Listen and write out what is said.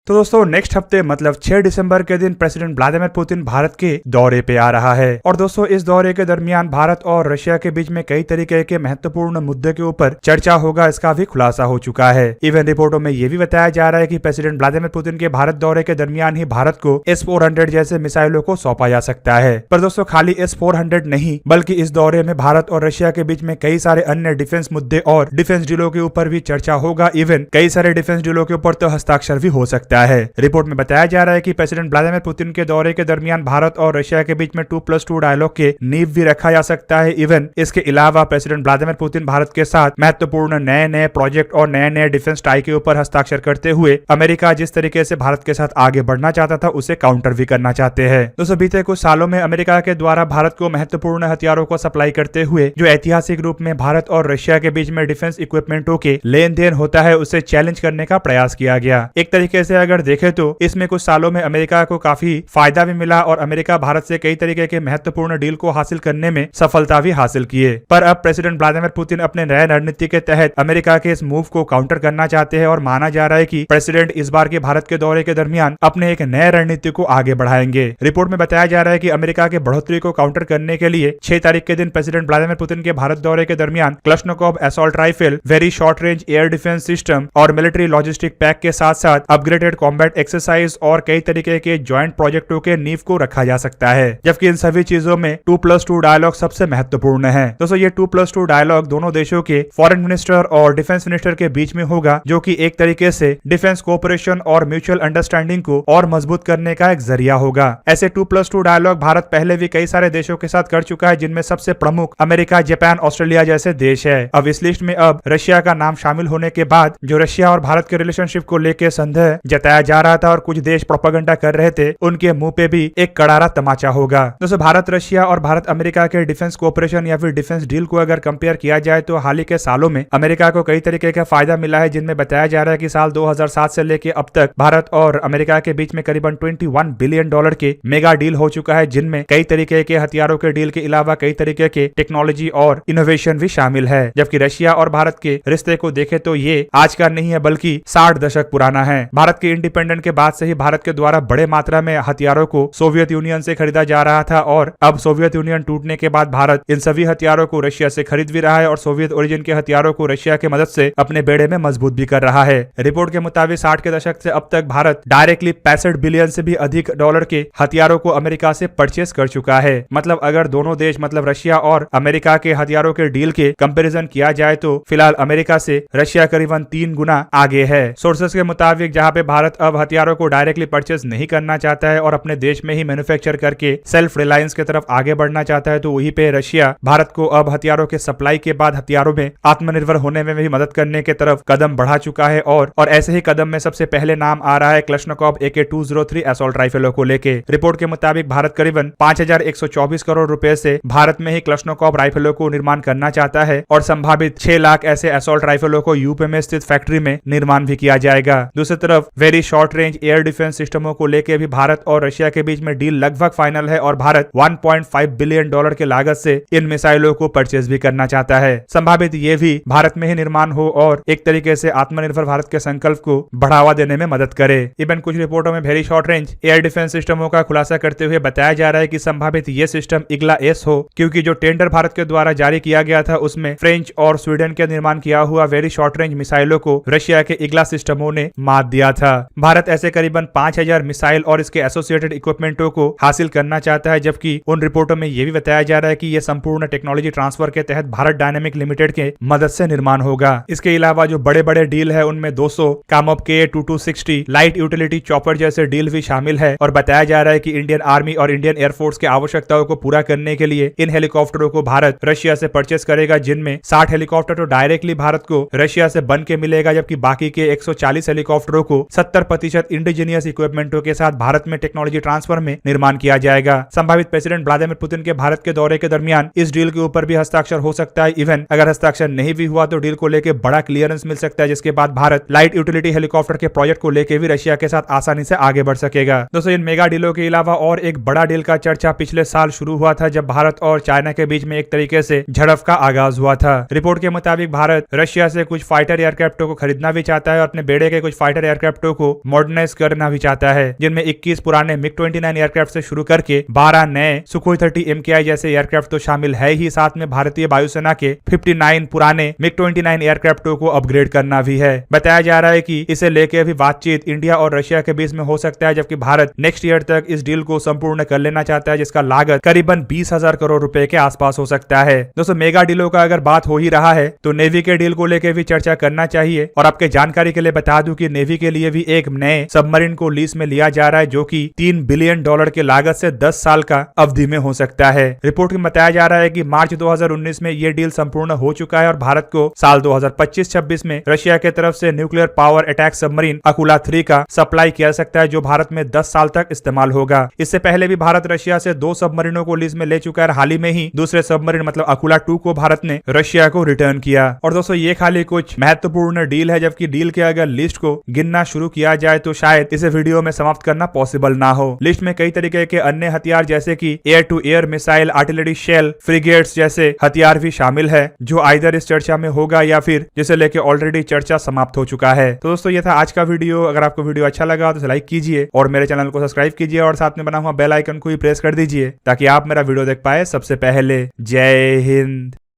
तो दोस्तों नेक्स्ट हफ्ते मतलब 6 दिसंबर के दिन प्रेसिडेंट व्लादिमीर पुतिन भारत के दौरे पे आ रहा है। और दोस्तों इस दौरे के दरमियान भारत और रशिया के बीच में कई तरीके के महत्वपूर्ण मुद्दे के ऊपर चर्चा होगा, इसका भी खुलासा हो चुका है। इवन रिपोर्टों में ये भी बताया जा रहा है कि प्रेसिडेंट व्लादिमीर पुतिन के भारत दौरे के दरमियान ही भारत को S-400 जैसे मिसाइलों को सौंपा जा सकता है। पर दोस्तों खाली S-400 नहीं, बल्कि इस दौरे में भारत और रशिया के बीच में कई सारे अन्य डिफेंस मुद्दे और डिफेंस डीलों के ऊपर भी चर्चा होगा। इवन कई सारे डिफेंस डीलों के ऊपर तो हस्ताक्षर भी हो सकता है। रिपोर्ट में बताया जा रहा है कि प्रेसिडेंट व्लादिमीर पुतिन के दौरे के दरमियान भारत और रशिया के बीच में 2+2 डायलॉग के नींव भी रखा जा सकता है। इवन इसके अलावा प्रेसिडेंट व्लादिमीर पुतिन भारत के साथ महत्वपूर्ण नए नए प्रोजेक्ट और नए नए डिफेंस टाई के ऊपर हस्ताक्षर करते हुए अमेरिका जिस तरीके से भारत के साथ आगे बढ़ना चाहता था उसे काउंटर भी करना चाहते हैं। दोस्तों बीते कुछ सालों में अमेरिका के द्वारा भारत को महत्वपूर्ण हथियारों को सप्लाई करते हुए जो ऐतिहासिक रूप में भारत और रशिया के बीच में डिफेंस इक्विपमेंटों के लेन देन होता है उसे चैलेंज करने का प्रयास किया गया। एक तरीके से अगर देखें तो इसमें कुछ सालों में अमेरिका को काफी फायदा भी मिला और अमेरिका भारत से कई तरीके के महत्वपूर्ण डील को हासिल करने में सफलता भी हासिल किए। पर अब प्रेसिडेंट व्लादिमीर पुतिन अपने नए रणनीति के तहत अमेरिका के इस मूव को काउंटर करना चाहते हैं और माना जा रहा है कि प्रेसिडेंट इस बार के भारत के दौरे के दरमियान अपने एक नए रणनीति को आगे बढ़ाएंगे। रिपोर्ट में बताया जा रहा है कि अमेरिका के बढ़ोतरी को काउंटर करने के लिए 6 तारीख के दिन प्रेसिडेंट व्लादिमीर पुतिन के भारत दौरे के दरमियान Kalashnikov assault rifle, very short range air defence system और मिलिट्री लॉजिस्टिक पैक के साथ साथ अपग्रेडेड कॉम्बैट एक्सरसाइज और कई तरीके के ज्वाइंट प्रोजेक्टों के नींव को रखा जा सकता है। जबकि इन सभी चीजों में 2+2 डायलॉग सबसे महत्वपूर्ण है। दोस्तों ये 2+2 डायलॉग दोनों देशों के फॉरेन मिनिस्टर और डिफेंस मिनिस्टर के बीच में होगा, जो कि एक तरीके से डिफेंस कोऑपरेशन और म्यूचुअल अंडरस्टैंडिंग को और मजबूत करने का एक जरिया होगा। ऐसे 2+2 डायलॉग भारत पहले भी कई सारे देशों के साथ कर चुका है, जिनमें सबसे प्रमुख अमेरिका, जापान, ऑस्ट्रेलिया जैसे देश है। अब इस लिस्ट में अब रशिया का नाम शामिल होने के बाद जो रशिया और भारत के रिलेशनशिप को लेकर संदेह जताया जा रहा था और कुछ देश प्रोपेगेंडा कर रहे थे, उनके मुंह पे भी एक करारा तमाचा होगा। दोस्तों भारत रशिया और भारत अमेरिका के डिफेंस कोऑपरेशन या फिर डिफेंस डील को अगर कंपेयर किया जाए तो हाल ही के सालों में अमेरिका को कई तरीके का फायदा मिला है, जिनमें बताया जा रहा है कि साल 2007 से लेकर अब तक भारत और अमेरिका के बीच में करीबन $21 बिलियन के मेगा डील हो चुका है, जिनमें कई तरीके के हथियारों के डील के अलावा कई तरीके के टेक्नोलॉजी और इनोवेशन भी शामिल है। जबकि रशिया और भारत के रिश्ते को देखे तो ये आज का नहीं है बल्कि 60 दशक पुराना है। भारत के इंडिपेंडेंट के बाद से ही भारत के द्वारा बड़े मात्रा में हथियारों को सोवियत यूनियन से खरीदा जा रहा था और अब सोवियत यूनियन टूटने के बाद भारत इन सभी हथियारों को रशिया से खरीद भी रहा है और सोवियत ओरिजिन के हथियारों को रशिया की मदद से अपने बेड़े में मजबूत भी कर रहा है। रिपोर्ट के मुताबिक 60 के दशक से अब तक भारत डायरेक्टली 65 बिलियन से भी अधिक डॉलर के हथियारों को अमेरिका से परचेस कर चुका है। मतलब अगर दोनों देश मतलब रशिया और अमेरिका के हथियारों के डील के कंपेरिजन किया जाए तो फिलहाल अमेरिका से रशिया करीबन 3 गुना आगे है। सोर्सेस के मुताबिक जहां पे भारत अब हथियारों को डायरेक्टली परचेस नहीं करना चाहता है और अपने देश में ही मैन्युफैक्चर करके सेल्फ रिलायंस की तरफ आगे बढ़ना चाहता है, तो वहीं पे रशिया भारत को अब हथियारों के सप्लाई के बाद हथियारों में आत्मनिर्भर होने में भी मदद करने की तरफ कदम बढ़ा चुका है। और ऐसे ही कदम में सबसे पहले नाम आ रहा है क्लश्नकोव AK-203 असॉल्ट राइफलों को लेके। रिपोर्ट के मुताबिक भारत करीबन 5124 करोड़ रुपए से भारत में ही क्लश्नकोव राइफलों को निर्माण करना चाहता है और संभावित 6 लाख ऐसे असॉल्ट राइफलों को यूपी में स्थित फैक्ट्री में निर्माण भी किया जाएगा। दूसरी तरफ very short range air defence सिस्टमों को लेकर भी भारत और रशिया के बीच में डील लगभग फाइनल है और भारत $1.5 बिलियन के लागत से इन मिसाइलों को परचेज भी करना चाहता है। संभावित ये भी भारत में ही निर्माण हो और एक तरीके से आत्मनिर्भर भारत के संकल्प को बढ़ावा देने में मदद करे। इवन कुछ रिपोर्टों में very short range air defence सिस्टमों का खुलासा करते हुए बताया जा रहा है कि संभावित ये सिस्टम इग्ला एस हो, क्योंकि जो टेंडर भारत के द्वारा जारी किया गया था उसमें फ्रेंच और स्वीडन के निर्माण किया हुआ वेरी शॉर्ट रेंज मिसाइलों को रशिया के इग्ला सिस्टमों ने मात दिया था। भारत ऐसे करीबन 5000 मिसाइल और इसके एसोसिएटेड इक्विपमेंटों को हासिल करना चाहता है। जबकि उन रिपोर्टों में यह भी बताया जा रहा है कि यह संपूर्ण टेक्नोलॉजी ट्रांसफर के तहत भारत डायनेमिक लिमिटेड के मदद से निर्माण होगा। इसके अलावा जो बड़े बड़े डील है उनमें 200 कामोप KA-2260 लाइट यूटिलिटी चॉपर जैसे डील भी शामिल है और बताया जा रहा है कि इंडियन आर्मी और इंडियन एयरफोर्स की आवश्यकताओं को पूरा करने के लिए इन हेलीकॉप्टरों को भारत रशिया से परचेस करेगा, जिनमें 60 हेलीकॉप्टर तो डायरेक्टली भारत को रशिया से बन के मिलेगा, जबकि बाकी के 140 हेलीकॉप्टरों को 70% इंडिजीनियस इक्विपमेंटों के साथ भारत में टेक्नोलॉजी ट्रांसफर में निर्माण किया जाएगा। संभावित प्रेसिडेंट व्लादिमीर पुतिन के भारत के दौरे के दरमियान इस डील के ऊपर भी हस्ताक्षर हो सकता है। इवन अगर हस्ताक्षर नहीं भी हुआ तो डील को लेकर बड़ा क्लियरेंस मिल सकता है, जिसके बाद भारत लाइट यूटिलिटी हेलीकॉप्टर के प्रोजेक्ट को लेकर भी रशिया के साथ आसानी से आगे बढ़ सकेगा। दोस्तों इन मेगा डीलों के अलावा और एक बड़ा डील का चर्चा पिछले साल शुरू हुआ था, जब भारत और चाइना के बीच में एक तरीके से झड़प का आगाज हुआ था। रिपोर्ट के मुताबिक भारत रशिया से कुछ फाइटर एयरक्राफ्टों को खरीदना भी चाहता है और अपने बेड़े के कुछ फाइटर एयरक्राफ्टों को मॉडर्नाइज करना भी चाहता है, जिनमें 21 पुराने MiG-29 एयरक्राफ्ट से शुरू करके 12 नए सुखोई 30 MKI जैसे एयरक्राफ्ट तो शामिल है ही, साथ में भारतीय वायुसेना के 59 पुराने MiG-29 एयरक्राफ्टों को अपग्रेड करना भी है। बताया जा रहा है कि इसे लेकर भी बातचीत इंडिया और रशिया के बीच में हो सकता है, जबकि भारत नेक्स्ट ईयर तक इस डील को संपूर्ण कर लेना चाहता है, जिसका लागत करीबन 20,000 करोड़ रुपए के आसपास हो सकता है। दोस्तों, मेगा डीलों का अगर बात हो ही रहा है तो नेवी के डील को लेकर भी चर्चा करना चाहिए। और आपके जानकारी के लिए बता दूं कि नेवी के लिए भी एक नए सबमरीन को लीज में लिया जा रहा है, जो कि $3 बिलियन के लागत से 10 साल का अवधि में हो सकता है। रिपोर्ट में बताया जा रहा है कि मार्च 2019 में यह डील संपूर्ण हो चुका है और भारत को साल 2025-26 में रशिया की तरफ से nuclear power attack submarine Akula 3 का सप्लाई किया जा सकता है, जो भारत में 10 साल तक इस्तेमाल होगा। इससे पहले भी भारत रशिया से 2 सबमरीनों को लीज में ले चुका है। हाल ही में ही दूसरे सबमरीन मतलब अकुला 2 को भारत ने रशिया को रिटर्न किया। और दोस्तों, ये खाली कुछ महत्वपूर्ण डील है, जबकि डील के अगर लिस्ट को गिनना शुरू किया जाए तो शायद इसे वीडियो में समाप्त करना पॉसिबल ना हो। लिस्ट में कई तरीके के अन्य हथियार जैसे कि air to air missile, artillery shell, frigates जैसे हथियार भी शामिल है, जो आइदर इस चर्चा में होगा या फिर जिसे लेके ऑलरेडी चर्चा समाप्त हो चुका है। तो दोस्तों, ये था आज का वीडियो। अगर आपको वीडियो अच्छा लगा तो लाइक कीजिए और मेरे चैनल को सब्सक्राइब कीजिए और साथ में बना हुआ बेल आइकन को भी प्रेस कर दीजिए ताकि आप मेरा वीडियो देख पाए सबसे पहले। जय हिंद।